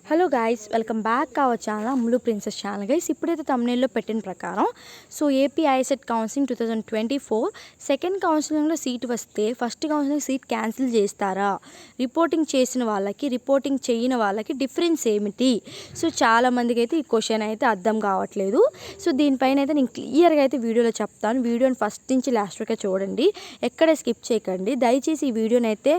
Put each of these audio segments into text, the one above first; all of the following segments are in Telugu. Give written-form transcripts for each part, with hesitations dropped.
Hello guys, welcome back to our channel Ammulu princess channel. Guys, ఇప్పుడైతే తమ్నేల్లో పెట్టిన ప్రకారం ఏపీ ఐసెట్ కౌన్సిలింగ్ 2024 సెకండ్ కౌన్సిలింగ్లో సీట్ వస్తే ఫస్ట్ కౌన్సిలింగ్ సీట్ క్యాన్సిల్ చేస్తారా? రిపోర్టింగ్ చేసిన వాళ్ళకి రిపోర్టింగ్ చేయని వాళ్ళకి డిఫరెన్స్ ఏమిటి? చాలామందికి అయితే ఈ క్వశ్చన్ అయితే అర్థం కావట్లేదు. దీనిపైన అయితే నేను క్లియర్గా అయితే వీడియోలో చెప్తాను. వీడియోని ఫస్ట్ నుంచి లాస్ట్ వరకు చూడండి, ఎక్కడ స్కిప్ చేయకండి. దయచేసి ఈ వీడియోని అయితే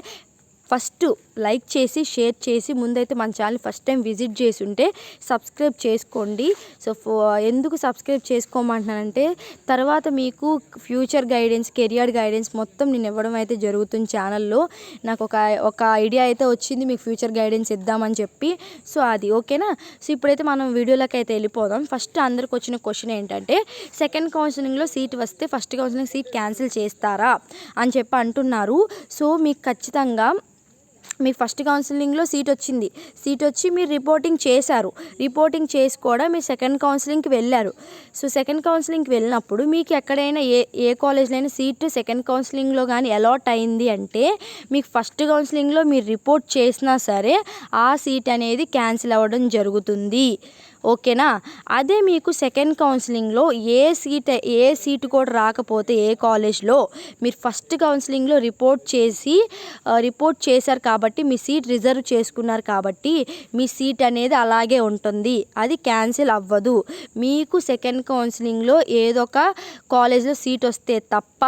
ఫస్ట్ లైక్ చేసి షేర్ చేసి ముందైతే మన ఛానల్ ఫస్ట్ టైం విజిట్ చేసి ఉంటే సబ్స్క్రైబ్ చేసుకోండి. ఎందుకు సబ్స్క్రైబ్ చేసుకోమంటున్నానంటే తర్వాత మీకు ఫ్యూచర్ గైడెన్స్, కెరియర్ గైడెన్స్ మొత్తం నేను ఇవ్వడం అయితే జరుగుతుంది ఛానల్లో. నాకు ఒక ఐడియా అయితే వచ్చింది మీకు ఫ్యూచర్ గైడెన్స్ ఇద్దామని చెప్పి. అది ఓకేనా. ఇప్పుడైతే మనం వీడియోలోకి అయితే వెళ్ళిపోదాం. ఫస్ట్ అందరికి వచ్చిన క్వశ్చన్ ఏంటంటే, సెకండ్ కౌన్సిలింగ్లో సీట్ వస్తే ఫస్ట్ కౌన్సిలింగ్ సీట్ క్యాన్సిల్ చేస్తారా అని చెప్పి అంటున్నారు. మీకు ఖచ్చితంగా మీకు ఫస్ట్ కౌన్సిలింగ్లో సీట్ వచ్చి మీరు రిపోర్టింగ్ చేశారు. రిపోర్టింగ్ చేసి కూడా మీరు సెకండ్ కౌన్సిలింగ్కి వెళ్ళారు. సెకండ్ కౌన్సిలింగ్కి వెళ్ళినప్పుడు మీకు ఎక్కడైనా ఏ కాలేజ్లో అయినా సీట్ సెకండ్ కౌన్సిలింగ్లో కానీ అలాట్ అయింది అంటే మీకు ఫస్ట్ కౌన్సిలింగ్లో మీరు రిపోర్ట్ చేసినా సరే ఆ సీట్ అనేది క్యాన్సిల్ అవ్వడం జరుగుతుంది. ఓకేనా. అదే మీకు సెకండ్ కౌన్సిలింగ్లో ఏ సీట్ కూడా రాకపోతే ఏ కాలేజ్లో మీరు ఫస్ట్ కౌన్సిలింగ్లో రిపోర్ట్ చేశారు కాబట్టి మీ సీట్ రిజర్వ్ చేసుకున్నారు కాబట్టి మీ సీట్ అనేది అలాగే ఉంటుంది, అది క్యాన్సిల్ అవ్వదు. మీకు సెకండ్ కౌన్సిలింగ్లో ఏదో ఒక కాలేజ్లో సీట్ వస్తే తప్ప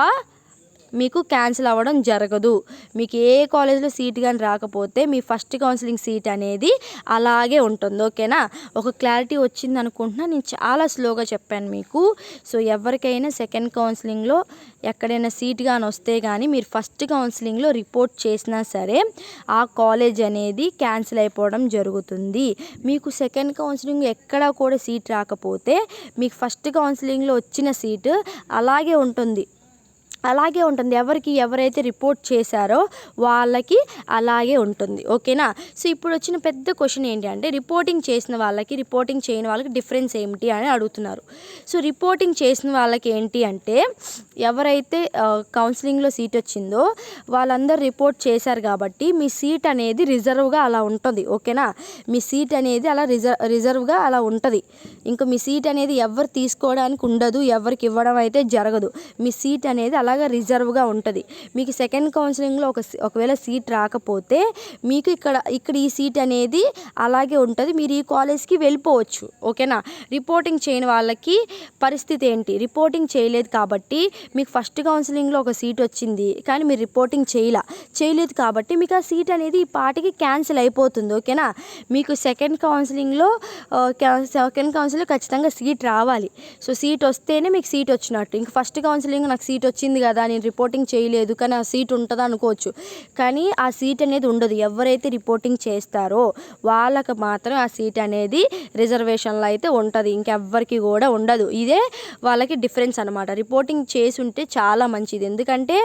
మీకు క్యాన్సిల్ అవ్వడం జరగదు. మీకు ఏ కాలేజ్లో సీట్ కానీ రాకపోతే మీ ఫస్ట్ కౌన్సిలింగ్ సీట్ అనేది అలాగే ఉంటుంది. ఓకేనా. ఒక క్లారిటీ వచ్చింది అనుకుంటున్నా. నేను చాలా స్లోగా చెప్పాను మీకు. ఎవరికైనా సెకండ్ కౌన్సిలింగ్లో ఎక్కడైనా సీట్ కానీ వస్తే కానీ మీరు ఫస్ట్ కౌన్సిలింగ్లో రిపోర్ట్ చేసినా సరే ఆ కాలేజ్ అనేది క్యాన్సిల్ అయిపోవడం జరుగుతుంది. మీకు సెకండ్ కౌన్సిలింగ్ ఎక్కడా కూడా సీట్ రాకపోతే మీకు ఫస్ట్ కౌన్సిలింగ్లో వచ్చిన సీటు అలాగే ఉంటుంది. ఎవరైతే రిపోర్ట్ చేశారో వాళ్ళకి అలాగే ఉంటుంది. ఓకేనా. ఇప్పుడు వచ్చిన పెద్ద క్వశ్చన్ ఏంటి అంటే, రిపోర్టింగ్ చేసిన వాళ్ళకి రిపోర్టింగ్ చేయని వాళ్ళకి డిఫరెన్స్ ఏమిటి అని అడుగుతున్నారు. రిపోర్టింగ్ చేసిన వాళ్ళకి ఏంటి అంటే, ఎవరైతే కౌన్సిలింగ్లో సీట్ వచ్చిందో వాళ్ళందరూ రిపోర్ట్ చేశారు కాబట్టి మీ సీట్ అనేది రిజర్వ్గా అలా ఉంటుంది. ఓకేనా. మీ సీట్ అనేది అలా రిజర్వ్గా అలా ఉంటుంది. ఇంకా మీ సీట్ అనేది ఎవరు తీసుకోవడానికి ఉండదు, ఎవరికి ఇవ్వడం అయితే జరగదు. మీ సీట్ అనేది అలాగా రిజర్వ్గా ఉంటుంది. మీకు సెకండ్ కౌన్సిలింగ్లో ఒకవేళ సీట్ రాకపోతే మీకు ఇక్కడ ఈ సీట్ అనేది అలాగే ఉంటుంది, మీరు ఈ కాలేజ్కి వెళ్ళిపోవచ్చు. ఓకేనా. రిపోర్టింగ్ చేయని వాళ్ళకి పరిస్థితి ఏంటి? రిపోర్టింగ్ చేయలేదు కాబట్టి మీకు ఫస్ట్ కౌన్సిలింగ్లో ఒక సీట్ వచ్చింది కానీ మీరు రిపోర్టింగ్ చేయలేదు కాబట్టి మీకు ఆ సీట్ అనేది ఈ పాటికి క్యాన్సిల్ అయిపోతుంది. ఓకేనా. మీకు సెకండ్ కౌన్సిలింగ్లో ఖచ్చితంగా సీట్ రావాలి. సీట్ వస్తేనే మీకు సీట్ వచ్చినట్టు. ఇంక ఫస్ట్ కౌన్సిలింగ్ నాకు సీట్ వచ్చింది కదా, నేను రిపోర్టింగ్ చేయలేదు కానీ ఆ సీట్ ఉంటుంది అనుకోవచ్చు, కానీ ఆ సీట్ అనేది ఉండదు. ఎవరైతే రిపోర్టింగ్ చేస్తారో వాళ్ళకి మాత్రం ఆ సీట్ అనేది రిజర్వేషన్లో అయితే ఉంటుంది, ఇంకెవ్వరికి కూడా ఉండదు. ఇదే వాళ్ళకి డిఫరెన్స్ అనమాట. రిపోర్టింగ్ చేసి ఉంటే చాలా మంచిది, ఎందుకంటే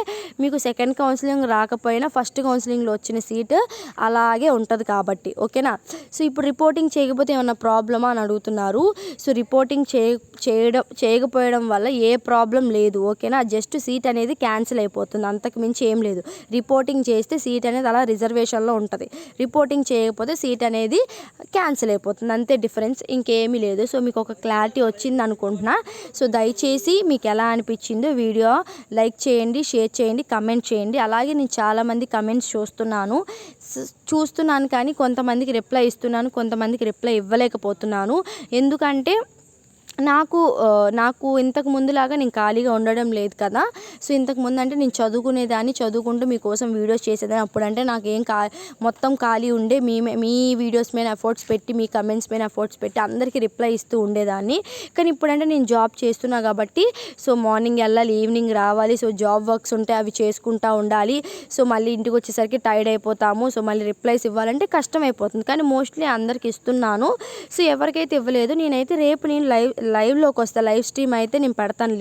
మీకు సెకండ్ కౌన్సిలింగ్ రాకపోయినా ఫస్ట్ కౌన్సిలింగ్లో వచ్చిన సీట్ అలాగే ఉంటుంది కాబట్టి. ఓకేనా. ఇప్పుడు రిపోర్టింగ్ చేయకపోతే ఏమన్నా ప్రాబ్లమా అని అడుగుతున్నారు. రిపోర్టింగ్ చేయకపోవడం వల్ల ఏ ప్రాబ్లం లేదు. ఓకేనా. జస్ట్ సీట్ అనేది క్యాన్సిల్ అయిపోతుంది, అంతకు మించి ఏం లేదు. రిపోర్టింగ్ చేస్తే సీట్ అనేది అలా రిజర్వేషన్లో ఉంటుంది, రిపోర్టింగ్ చేయకపోతే సీట్ అనేది క్యాన్సిల్ అయిపోతుంది, అంతే డిఫరెన్స్, ఇంకేమీ లేదు. మీకు ఒక క్లారిటీ వచ్చింది అనుకుంటున్నా. దయచేసి మీకు ఎలా అనిపించిందో వీడియో లైక్ చేయండి, షేర్ చేయండి, కమెంట్ చేయండి. అలాగే నేను చాలామంది కమెంట్స్ చూస్తున్నాను కానీ కొంతమందికి రిప్లై ఇస్తున్నాను, కొంతమందికి రిప్లై ఇవ్వలేకపోతున్నాను. ఎందుకంటే నాకు ఇంతకు ముందులాగా నేను ఖాళీగా ఉండడం లేదు కదా. ఇంతకు ముందు అంటే నేను చదువుకుంటూ మీకోసం వీడియోస్ చేసేదాన్ని. అప్పుడంటే నాకేం మొత్తం ఖాళీ ఉండే మీ వీడియోస్ మీద ఎఫర్ట్స్ పెట్టి, మీ కమెంట్స్ మీద ఎఫర్ట్స్ పెట్టి అందరికీ రిప్లై ఇస్తూ ఉండేదాన్ని. కానీ ఇప్పుడంటే నేను జాబ్ చేస్తున్నా కాబట్టి మార్నింగ్ వెళ్ళాలి, ఈవినింగ్ రావాలి. జాబ్ వర్క్స్ ఉంటాయి, అవి చేసుకుంటూ ఉండాలి. మళ్ళీ ఇంటికి వచ్చేసరికి టైర్డ్ అయిపోతాము. మళ్ళీ రిప్లైస్ ఇవ్వాలంటే కష్టం అయిపోతుంది. కానీ మోస్ట్లీ అందరికి ఇస్తున్నాను. ఎవరికైతే ఇవ్వలేదు, నేనైతే రేపు నేను లైవ్లోకి వస్తా. లైవ్ స్ట్రీమ్ అయితే నేను పెడతాను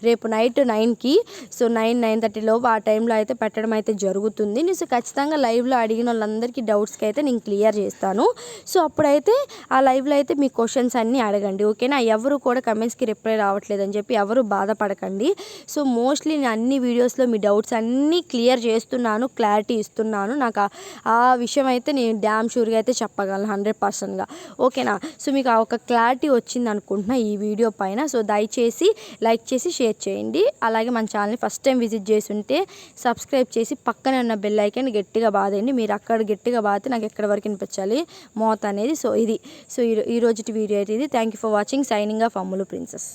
రేపు నైట్ 9కి. సో 9:30 లోపు ఆ టైంలో అయితే పెట్టడం అయితే జరుగుతుంది. సో ఖచ్చితంగా లైవ్లో అడిగిన వాళ్ళందరికీ డౌట్స్కి అయితే నేను క్లియర్ చేస్తాను. సో అప్పుడైతే ఆ లైవ్లో అయితే మీ క్వశ్చన్స్ అన్నీ అడగండి, ఓకేనా. ఎవరు కూడా కమెంట్స్కి రిప్లై రావట్లేదని చెప్పి ఎవరు బాధపడకండి. సో మోస్ట్లీ నేను అన్ని వీడియోస్లో మీ డౌట్స్ అన్నీ క్లియర్ చేస్తున్నాను, క్లారిటీ ఇస్తున్నాను. నాకు ఆ విషయం అయితే నేను డ్యామ్ షూర్గా అయితే చెప్పగలను 100%గా, ఓకేనా. సో మీకు ఒక క్లారిటీ వచ్చింది అనుకుంటున్నా ఈ వీడియో పైన. సో దయచేసి లైక్ చేసి షేర్ చేయండి. అలాగే మన ఛానల్ని ఫస్ట్ టైం విజిట్ చేసి ఉంటే సబ్స్క్రైబ్ చేసి పక్కనే ఉన్న బెల్ ఐకాన్ గట్టిగా బాదండి. మీరు అక్కడ గట్టిగా బాదితే నాకు ఎక్కడి వరకు వినిపించాలి మోత అనేది. సో ఈ రోజుటి వీడియో అయితే ఇది. Thank you for watching. Signing off Ammulu princess.